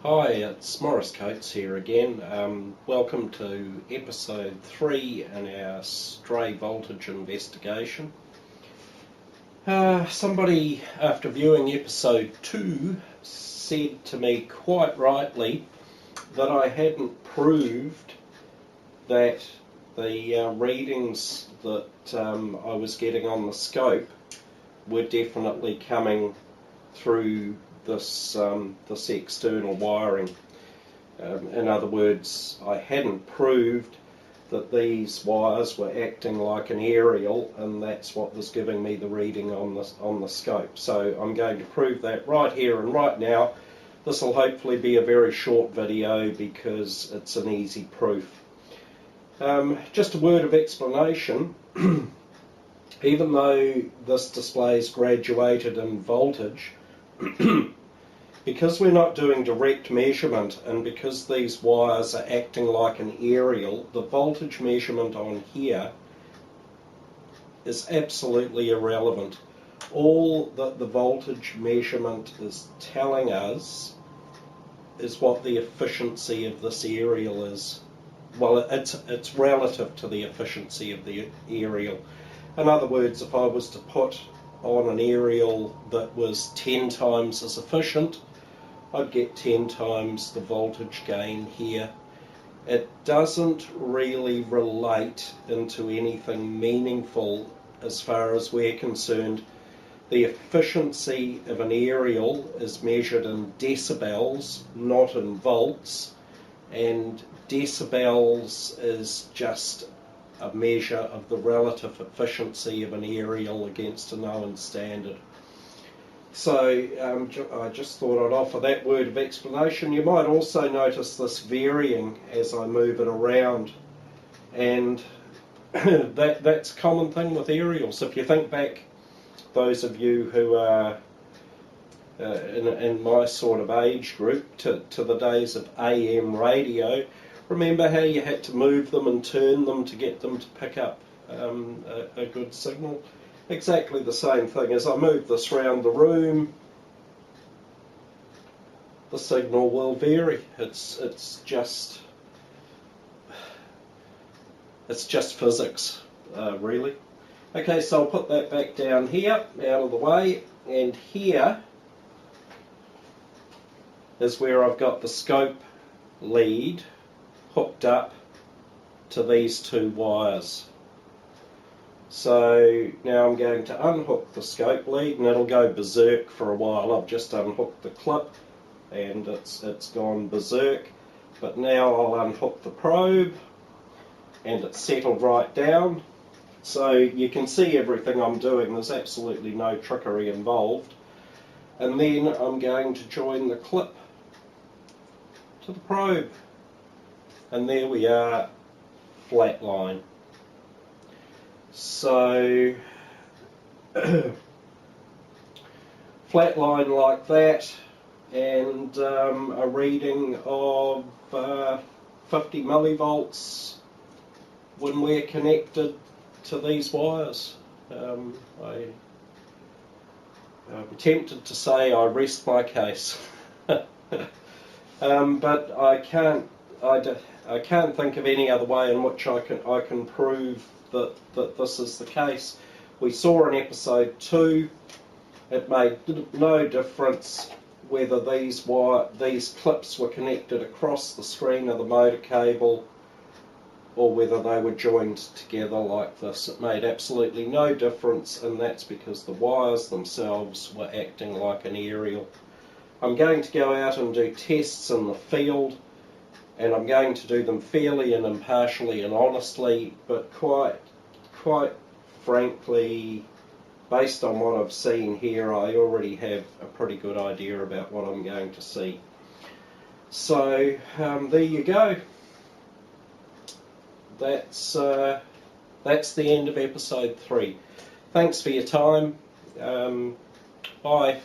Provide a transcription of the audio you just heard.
Hi, it's Maurice here again. Welcome to episode 3 in our stray voltage investigation. Somebody, after viewing episode 2, said to me quite rightly that I hadn't proved that the readings that I was getting on the scope were definitely coming through this external wiring. In other words, I hadn't proved that these wires were acting like an aerial, and that's what was giving me the reading on the scope. So I'm going to prove that right here and right now. This will hopefully be a very short video because it's an easy proof. Just a word of explanation. Even though this display is graduated in voltage, because we're not doing direct measurement and because these wires are acting like an aerial, the voltage measurement on here is absolutely irrelevant. All that the voltage measurement is telling us is what the efficiency of this aerial is. Well, it's relative to the efficiency of the aerial. In other words, if I was to put on an aerial that was 10 times as efficient, I'd get 10 times the voltage gain here. It doesn't really relate into anything meaningful as far as we're concerned. The efficiency of an aerial is measured in decibels, not in volts, and decibels is just a measure of the relative efficiency of an aerial against a known standard. So I just thought I'd offer that word of explanation. You might also notice this varying as I move it around, and that's a common thing with aerials. If you think back, those of you who are in my sort of age group, to the days of AM radio, remember how you had to move them and turn them to get them to pick up a good signal? Exactly the same thing. As I move this around the room, the signal will vary. It's just physics, really. Okay, so I'll put that back down here, out of the way, and here is where I've got the scope lead hooked up to these two wires. So now I'm going to unhook the scope lead, and it'll go berserk for a while. I've just unhooked the clip and it's gone berserk, but now I'll unhook the probe and it's settled right down. So you can see everything I'm doing. There's absolutely no trickery involved. And then I'm going to join the clip to the probe. And there we are, flat line. So, flat line like that, and a reading of 50 millivolts when we're connected to these wires. I'm tempted to say I rest my case, but I can't think of any other way in which I can prove that this is the case. We saw in episode 2, it made no difference whether these clips were connected across the screen of the motor cable or whether they were joined together like this. It made absolutely no difference, and that's because the wires themselves were acting like an aerial. I'm going to go out and do tests in the field, and I'm going to do them fairly and impartially and honestly, but quite frankly, based on what I've seen here, I already have a pretty good idea about what I'm going to see. So there you go. That's the end of episode 3. Thanks for your time. Bye.